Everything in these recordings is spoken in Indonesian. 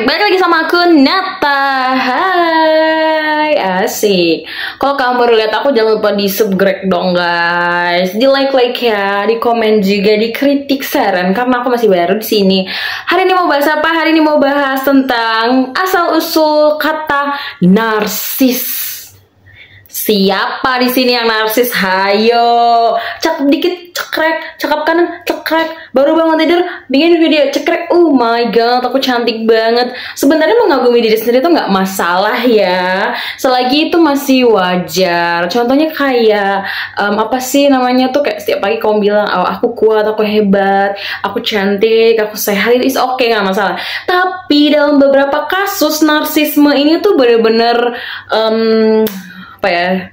back lagi sama aku Nata. Hai, asik. Kalau kamu baru lihat aku, jangan lupa di subscribe dong guys, di like ya, di komen juga, di kritik saran karena aku masih baru di sini. Hari ini mau bahas apa? Hari ini mau bahas tentang asal usul kata narsis. Siapa di sini yang narsis? Hayo, cakep dikit cekrek, cakep kanan cekrek, baru bangun tidur bikin video cekrek. Oh my god, aku cantik banget. Sebenarnya mengagumi diri sendiri itu nggak masalah ya, selagi itu masih wajar. Contohnya kayak apa sih namanya tuh, kayak setiap pagi kamu bilang, oh aku kuat, aku hebat, aku cantik, aku sehat, itu oke, nggak masalah. Tapi dalam beberapa kasus narsisme ini tuh bener-bener apa ya,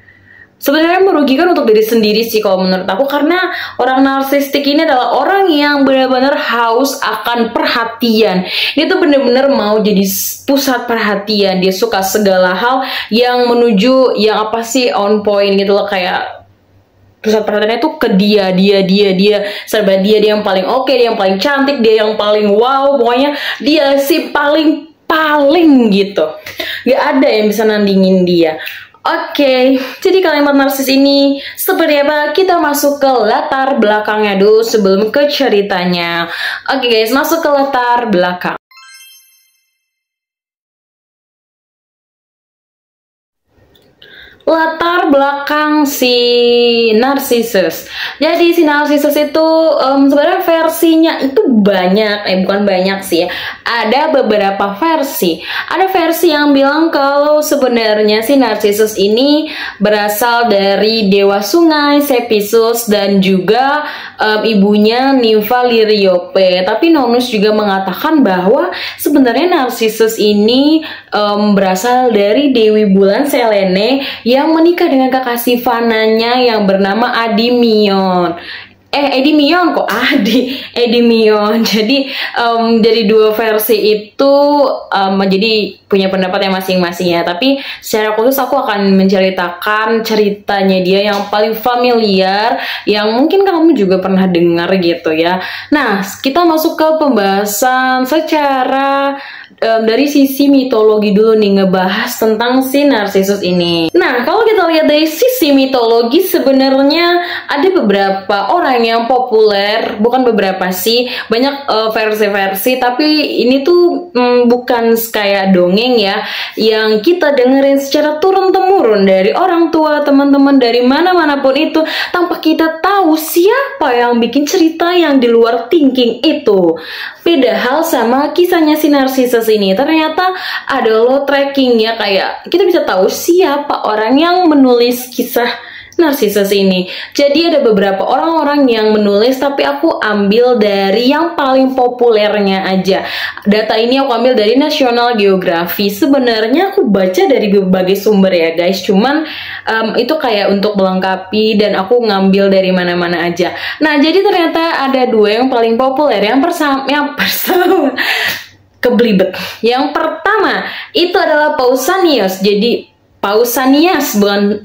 sebenarnya merugikan untuk diri sendiri sih kalau menurut aku, karena orang narsistik ini adalah orang yang benar-benar haus akan perhatian. Dia tuh benar-benar mau jadi pusat perhatian, dia suka segala hal yang menuju yang apa sih, on point gitu loh, kayak pusat perhatiannya tuh ke dia serba dia yang paling oke, dia yang paling cantik, dia yang paling wow, pokoknya dia sih paling gitu, gak ada yang bisa nandingin dia. Oke, jadi kalimat narsis ini seperti apa? Kita masuk ke latar belakangnya dulu sebelum ke ceritanya. Oke guys, masuk ke latar belakang. Latar belakang si Narcissus. Jadi si Narcissus itu sebenarnya versinya itu banyak, bukan banyak sih ya. Ada beberapa versi. Ada versi yang bilang kalau sebenarnya si Narcissus ini berasal dari dewa sungai Cephissus dan juga ibunya Nympha Liriope. Tapi Nonus juga mengatakan bahwa sebenarnya Narcissus ini berasal dari Dewi Bulan Selene yang menikah dengan kekasih Vananya yang bernama Endymion. Endymion kok Endymion. Jadi dari dua versi itu jadi punya pendapat yang masing-masing ya. Tapi secara khusus aku akan menceritakan ceritanya dia yang paling familiar, yang mungkin kamu juga pernah dengar gitu ya. Nah, kita masuk ke pembahasan secara dari sisi mitologi dulu nih, ngebahas tentang si Narcissus ini. Nah, kalau kita lihat dari sisi mitologi, sebenarnya ada beberapa orang yang populer, bukan beberapa sih, banyak versi-versi, tapi ini tuh bukan kayak dongeng ya, yang kita dengerin secara turun-temurun dari orang tua, teman-teman, dari mana-mana pun itu, tanpa kita tahu siapa yang bikin cerita yang di luar thinking itu. Beda hal sama kisahnya si Narcissus ini, ternyata ada loh trackingnya, kayak kita bisa tahu siapa orang yang menulis kisah Narcissus ini. Jadi ada beberapa orang-orang yang menulis, tapi aku ambil dari yang paling populernya aja. Data ini aku ambil dari National Geographic. Sebenarnya aku baca dari berbagai sumber ya guys, cuman itu kayak untuk melengkapi dan aku ngambil dari mana-mana aja. Nah, jadi ternyata ada dua yang paling populer. Yang pertama keblibet. Yang pertama itu adalah Pausanias. Jadi Pausanias, bukan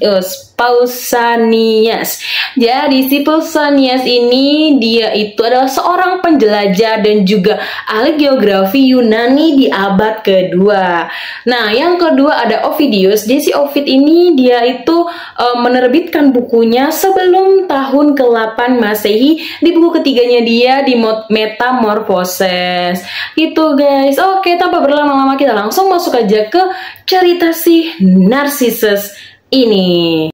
Pausanias. Jadi si Pausanias ini dia itu adalah seorang penjelajah dan juga ahli geografi Yunani di abad kedua. Nah, yang kedua ada Ovidius. Jadi si Ovid ini dia itu menerbitkan bukunya sebelum tahun ke-8 Masehi. Di buku ketiganya dia di Metamorphoses. Gitu guys. Oke, tanpa berlama-lama kita langsung masuk aja ke cerita si Narcissus ini.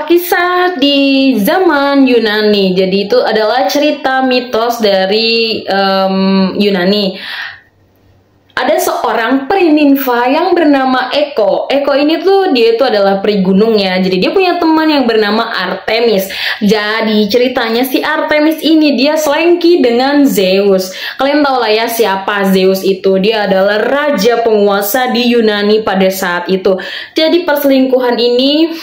Kisah di zaman Yunani. Jadi itu adalah cerita mitos dari Yunani. Ada seorang peri ninfa yang bernama Echo. Echo ini tuh dia itu adalah peri gunung ya. Jadi dia punya teman yang bernama Artemis. Jadi ceritanya si Artemis ini dia selengki dengan Zeus. Kalian tahu lah ya siapa Zeus itu. Dia adalah raja penguasa di Yunani pada saat itu. Jadi perselingkuhan ini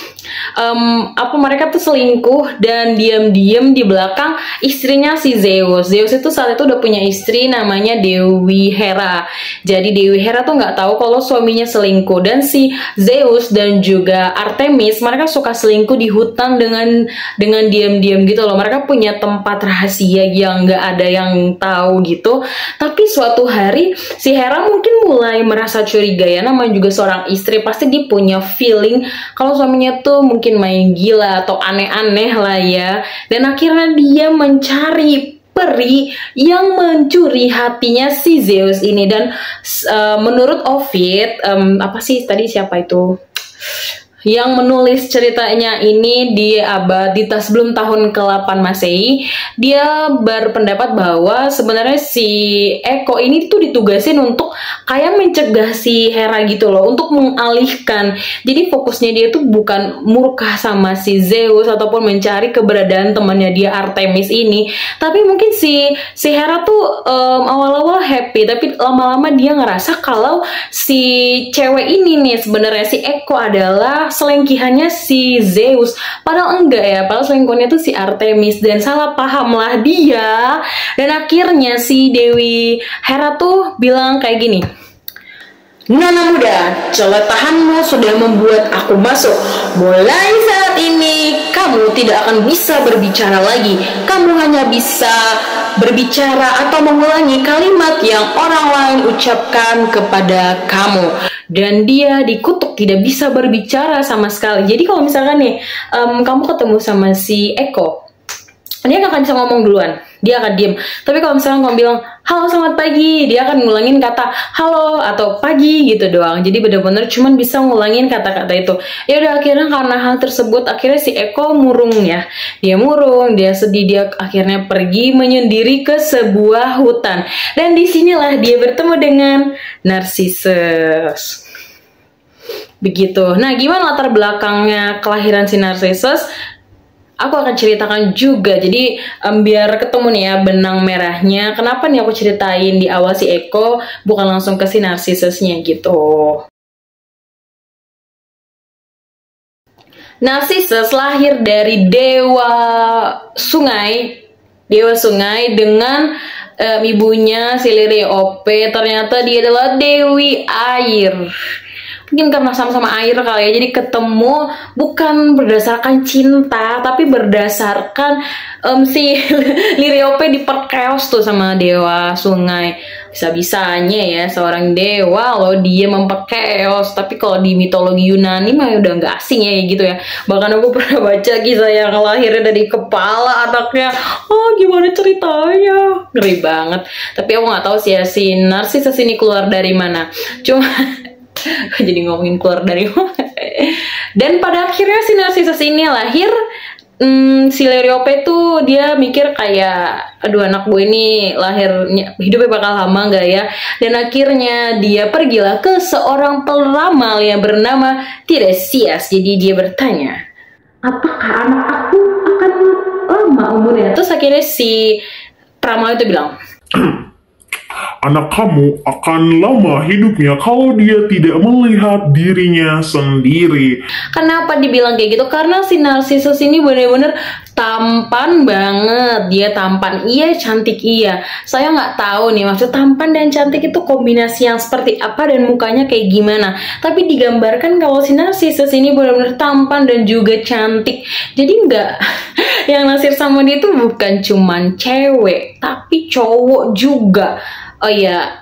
apa mereka tuh selingkuh dan diam-diam di belakang istrinya si Zeus. Zeus itu saat itu udah punya istri namanya Dewi Hera. Jadi Dewi Hera tuh nggak tahu kalau suaminya selingkuh, dan si Zeus dan juga Artemis mereka suka selingkuh di hutan dengan diam-diam gitu loh. Mereka punya tempat rahasia yang nggak ada yang tahu gitu. Tapi suatu hari si Hera mungkin mulai merasa curiga ya, namanya juga seorang istri, pasti dia punya feeling kalau suaminya tuh mungkin main gila atau aneh-aneh lah ya. Dan akhirnya dia mencari peri yang mencuri hatinya si Zeus ini. Dan menurut Ovid, apa sih tadi siapa itu yang menulis ceritanya ini di sebelum tahun ke-8 Masehi, dia berpendapat bahwa sebenarnya si Eko ini tuh ditugasin untuk kayak mencegah si Hera gitu loh, untuk mengalihkan. Jadi fokusnya dia tuh bukan murka sama si Zeus ataupun mencari keberadaan temannya dia Artemis ini, tapi mungkin si Hera tuh awal-awal happy, tapi lama-lama dia ngerasa kalau si cewek ini nih sebenarnya si Eko adalah selingkihannya si Zeus. Padahal enggak ya, padahal selingkuhannya tuh si Artemis, dan salah paham lah dia. Dan akhirnya si Dewi Hera tuh bilang kayak gini, "Nona muda, celetahanmu sudah membuat aku masuk. Mulai saat ini, kamu tidak akan bisa berbicara lagi. Kamu hanya bisa berbicara atau mengulangi kalimat yang orang lain ucapkan kepada kamu." Dan dia dikutuk tidak bisa berbicara sama sekali. Jadi kalau misalkan nih, kamu ketemu sama si Eko, dia nggak akan bisa ngomong duluan, dia akan diem. Tapi kalau misalnya kamu bilang halo selamat pagi, dia akan ngulangin kata halo atau pagi gitu doang. Jadi bener-bener cuman bisa ngulangin kata-kata itu. Ya udah, akhirnya karena hal tersebut akhirnya si Eko murung ya. Dia murung, dia sedih, dia akhirnya pergi menyendiri ke sebuah hutan. Dan disinilah dia bertemu dengan Narcissus. Begitu. Nah, gimana latar belakangnya kelahiran si Narcissus? Aku akan ceritakan juga. Jadi biar ketemu nih ya benang merahnya. Kenapa nih aku ceritain di awal si Eko, bukan langsung ke si Narcissusnya gitu. Narcissus lahir dari dewa sungai dengan ibunya si Liriope. Ternyata dia adalah dewi air. Mungkin karena sama-sama air kali ya, jadi ketemu bukan berdasarkan cinta, tapi berdasarkan si Liriope diperkeos tuh sama dewa sungai. Bisa-bisanya ya seorang dewa loh dia memperkeos. Tapi kalau di mitologi Yunani mah udah nggak asing ya gitu ya. Bahkan aku pernah baca kisah yang lahirnya dari kepala anaknya. Oh, gimana ceritanya? Ngeri banget. Tapi aku nggak tahu sih ya si Narcissus ini keluar dari mana. Cuma jadi ngomongin keluar dari mana. Dan pada akhirnya si Narcissus ini lahir. Si Liriope tuh dia mikir kayak, aduh anak gue ini lahirnya hidupnya bakal lama gak ya. Dan akhirnya dia pergilah ke seorang peramal yang bernama Tiresias. Jadi dia bertanya, apakah anak aku akan lama umurnya? Terus akhirnya si peramal itu bilang, anak kamu akan lama hidupnya kalau dia tidak melihat dirinya sendiri. Kenapa dibilang kayak gitu? Karena si Narcissus ini bener-bener tampan banget. Dia tampan iya, cantik iya. Saya nggak tahu nih maksud tampan dan cantik itu kombinasi yang seperti apa dan mukanya kayak gimana. Tapi digambarkan kalau si Narcissus ini bener-bener tampan dan juga cantik. Jadi nggak yang naksir sama dia itu bukan cuman cewek, tapi cowok juga. Oh iya,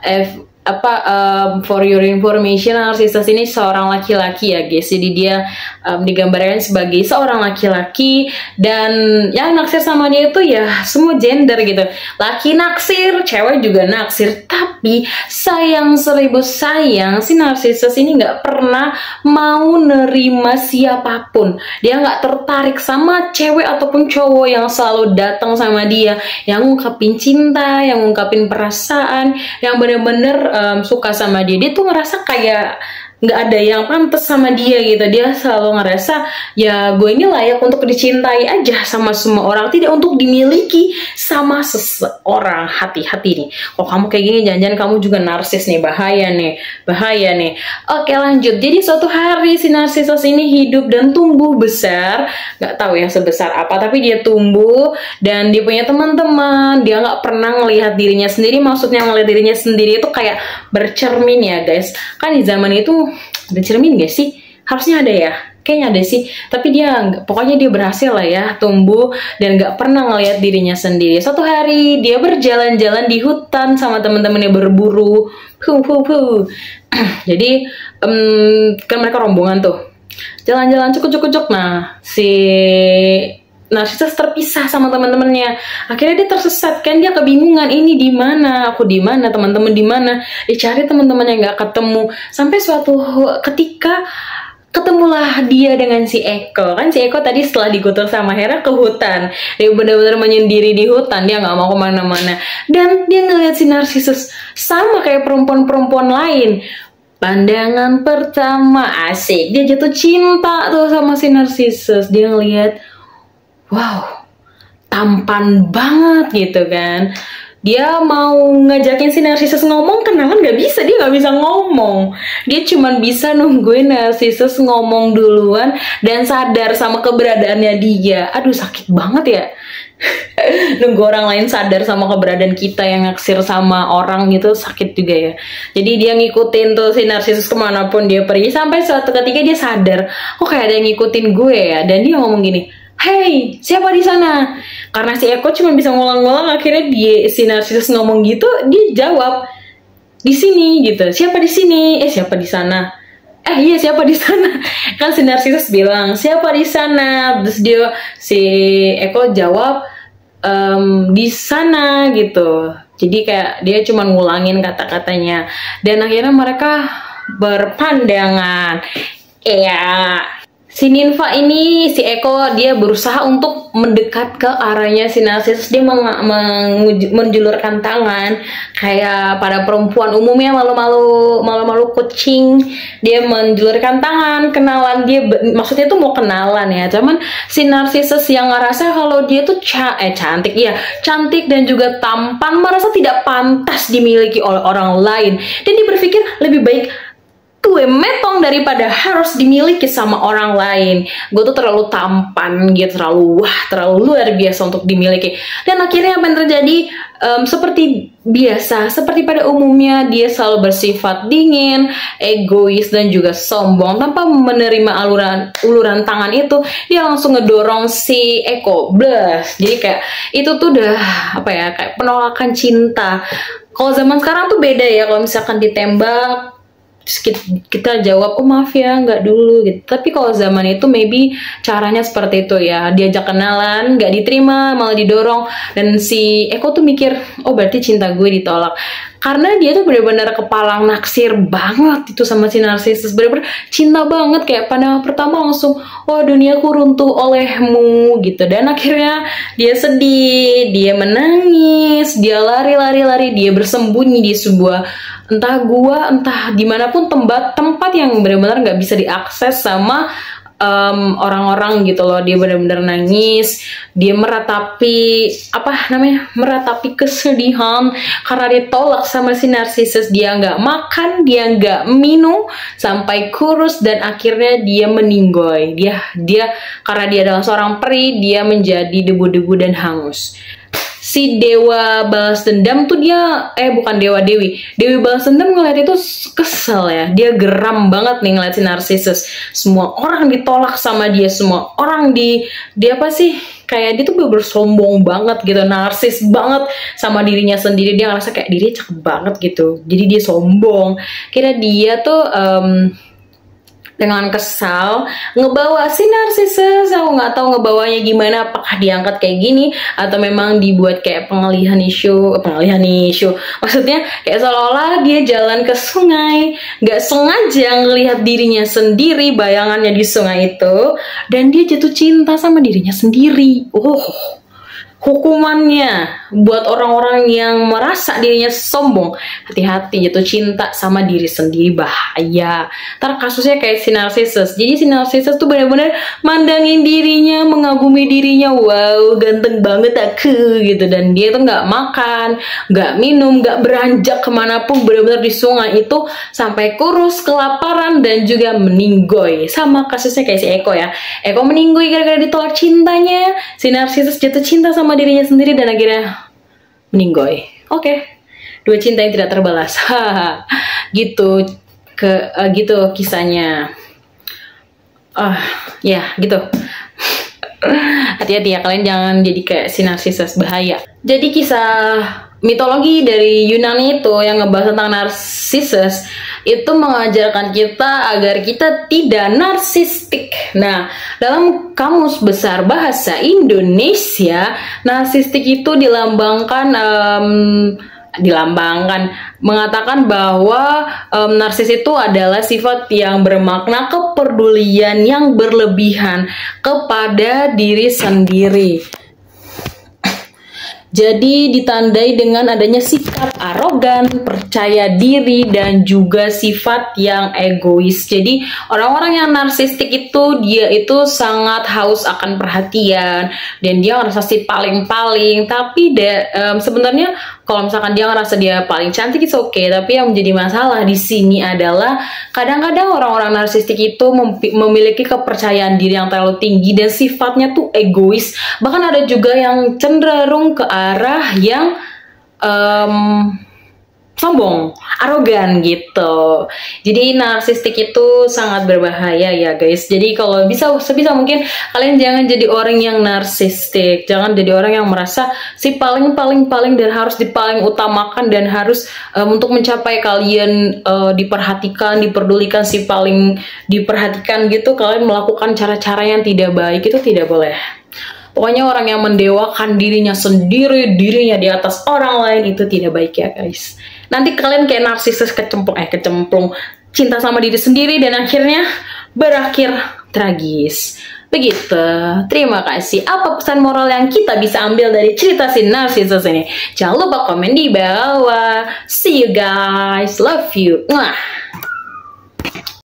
for your information, Narcissus ini seorang laki-laki ya guys. Jadi dia digambarkan sebagai seorang laki-laki, dan yang naksir sama dia itu ya semua gender gitu. Laki naksir, cewek juga naksir. Tapi sayang seribu sayang, si Narcissus ini nggak pernah mau nerima siapapun. Dia nggak tertarik sama cewek ataupun cowok yang selalu datang sama dia, yang ngungkapin cinta, yang ngungkapin perasaan, yang bener-bener suka sama dia. Dia tuh ngerasa kayak nggak ada yang pantas sama dia gitu. Dia selalu ngerasa ya gue ini layak untuk dicintai aja sama semua orang, tidak untuk dimiliki sama seseorang, hati-hati nih. Kalau kamu kayak gini, jangan-jangan kamu juga narsis nih, bahaya nih, bahaya nih. Oke, lanjut. Jadi suatu hari si narsisus ini hidup dan tumbuh besar, nggak tahu ya sebesar apa, tapi dia tumbuh dan dia punya teman-teman. Dia nggak pernah ngelihat dirinya sendiri. Maksudnya ngelihat dirinya sendiri itu kayak bercermin ya guys. Kan di zaman itu ada cermin gak sih? Harusnya ada ya. Kayaknya ada sih, tapi pokoknya dia berhasil lah ya, tumbuh dan gak pernah ngelihat dirinya sendiri. Suatu hari dia berjalan-jalan di hutan sama teman-temannya berburu. Jadi kan mereka rombongan tuh, jalan-jalan cukup-cukup. Nah, si narsisus terpisah sama teman-temannya. Akhirnya dia tersesat kan, dia kebingungan, ini di mana, aku di mana, teman-teman di mana. Dicari teman-temannya nggak ketemu. Sampai suatu ketika ketemulah dia dengan si Eko. Kan si Eko tadi setelah dikutuk sama Hera ke hutan. Dia benar-benar menyendiri di hutan. Dia nggak mau kemana-mana. Dan dia ngeliat si narsisus sama kayak perempuan-perempuan lain. Pandangan pertama, asik. Dia jatuh cinta tuh sama si narsisus. Dia ngeliat, wow, tampan banget gitu kan. Dia mau ngajakin si narsisus ngomong, kenalan gak bisa, dia gak bisa ngomong. Dia cuma bisa nungguin narsisus ngomong duluan dan sadar sama keberadaannya dia. Aduh, sakit banget ya. Nunggu orang lain sadar sama keberadaan kita yang naksir sama orang gitu, sakit juga ya. Jadi dia ngikutin tuh si narsisus kemanapun dia pergi, sampai suatu ketika dia sadar, kok kayak ada yang ngikutin gue ya. Dan dia ngomong gini, "Hey, siapa di sana?" Karena si Eko cuma bisa ngulang-ngulang, akhirnya si narsisus ngomong gitu, dia jawab, "Di sini," gitu. "Siapa di sini?" "Siapa di sana?" "Iya, siapa di sana?" Kan si narsisus bilang, "Siapa di sana?" Terus si Eko jawab, "Di sana," gitu. Jadi kayak dia cuma ngulangin kata-katanya. Dan akhirnya mereka berpandangan. Si Ninfa ini, si Eko, dia berusaha untuk mendekat ke arahnya si narsisus. Dia menjulurkan tangan kayak pada perempuan umumnya, malu-malu kucing. Dia menjulurkan tangan, kenalan. Dia maksudnya tuh mau kenalan ya. Cuman si narsisus yang ngerasa kalau dia tuh cantik ya, cantik dan juga tampan, merasa tidak pantas dimiliki oleh orang lain. Dan dia berpikir lebih baik gue metong daripada harus dimiliki sama orang lain. Gue tuh terlalu tampan gitu, terlalu luar biasa untuk dimiliki. Dan akhirnya apa yang terjadi? Seperti biasa, seperti pada umumnya, dia selalu bersifat dingin, egois, dan juga sombong. Tanpa menerima uluran tangan itu, dia langsung ngedorong si Eko. Jadi kayak itu tuh udah kayak penolakan cinta. Kalau zaman sekarang tuh beda ya. Kalau misalkan ditembak, kita jawab, "Oh maaf ya, nggak dulu," gitu. Tapi kalau zaman itu maybe caranya seperti itu ya, diajak kenalan nggak diterima, malah didorong. Dan si Eko tuh mikir, oh berarti cinta gue ditolak. Karena dia tuh bener-bener kepalang naksir banget itu sama si narsisus, bener-bener cinta banget, kayak pandangan pertama langsung, "Oh duniaku runtuh olehmu," gitu. Dan akhirnya dia sedih, dia menangis, dia lari, dia bersembunyi di sebuah entah dimanapun tempat yang benar-benar nggak bisa diakses sama orang-orang gitu loh. Dia benar-benar nangis, dia meratapi kesedihan karena ditolak sama si narsisus. Dia nggak makan, dia nggak minum sampai kurus, dan akhirnya dia meninggoy. Dia karena dia adalah seorang peri, dia menjadi debu-debu dan hangus. Si dewa balas dendam tuh bukan dewi balas dendam ngeliat itu kesel ya. Dia geram banget nih ngeliat si narsisus. Semua orang ditolak sama dia, semua orang kayak dia tuh bersombong banget gitu, narsis banget sama dirinya sendiri. Dia ngerasa kayak dirinya cakep banget gitu, jadi dia sombong. Kira dia tuh dengan kesal ngebawa si narsisus. Aku nggak tahu ngebawanya gimana, apakah diangkat kayak gini atau memang dibuat kayak pengalihan isu. Maksudnya kayak seolah-olah dia jalan ke sungai, nggak sengaja ngelihat dirinya sendiri, bayangannya di sungai itu, dan dia jatuh cinta sama dirinya sendiri. hukumannya buat orang-orang yang merasa dirinya sombong, hati-hati jatuh cinta sama diri sendiri, bahaya. Ntar kasusnya kayak si Narcissus. Jadi si Narcissus tuh benar-benar mandangin dirinya, mengagumi dirinya, wow ganteng banget aku gitu, dan dia tuh nggak makan, nggak minum, nggak beranjak kemanapun, benar-benar di sungai itu sampai kurus, kelaparan, dan juga meninggoy. Sama kasusnya kayak si Eko ya. Eko meninggoy gara-gara ditolak cintanya. Si Narcissus jatuh cinta sama dirinya sendiri dan akhirnya meninggoy. Oke. Dua cinta yang tidak terbalas. Gitu gitu kisahnya. Ya, gitu. Hati-hati ya, kalian jangan jadi kayak si Narcissus, bahaya. Jadi kisah mitologi dari Yunani itu yang ngebahas tentang Narcissus itu mengajarkan kita agar kita tidak narsistik. Nah, dalam Kamus Besar Bahasa Indonesia, narsistik itu mengatakan bahwa narsis itu adalah sifat yang bermakna kepedulian yang berlebihan kepada diri sendiri. Jadi ditandai dengan adanya sikap arogan, percaya diri, dan juga sifat yang egois. Jadi orang-orang yang narsistik itu dia itu sangat haus akan perhatian dan dia ngerasa si paling-paling. Tapi sebenarnya kalau misalkan dia ngerasa dia paling cantik itu oke. Tapi yang menjadi masalah di sini adalah kadang-kadang orang-orang narsistik itu memiliki kepercayaan diri yang terlalu tinggi dan sifatnya tuh egois. Bahkan ada juga yang cenderung ke arah yang sombong, arogan gitu. Jadi narsistik itu sangat berbahaya ya guys. Jadi kalau sebisa mungkin kalian jangan jadi orang yang narsistik. Jangan jadi orang yang merasa si paling dan harus dipaling utamakan dan harus untuk mencapai kalian diperhatikan, diperdulikan, si paling diperhatikan gitu. Kalian melakukan cara-cara yang tidak baik, itu tidak boleh. Pokoknya orang yang mendewakan dirinya sendiri, dirinya di atas orang lain, itu tidak baik ya guys. Nanti kalian kayak Narcissus kecemplung cinta sama diri sendiri dan akhirnya berakhir tragis. Begitu. Terima kasih. Apa pesan moral yang kita bisa ambil dari cerita si Narcissus ini? Jangan lupa komen di bawah. See you guys. Love you. Mwah.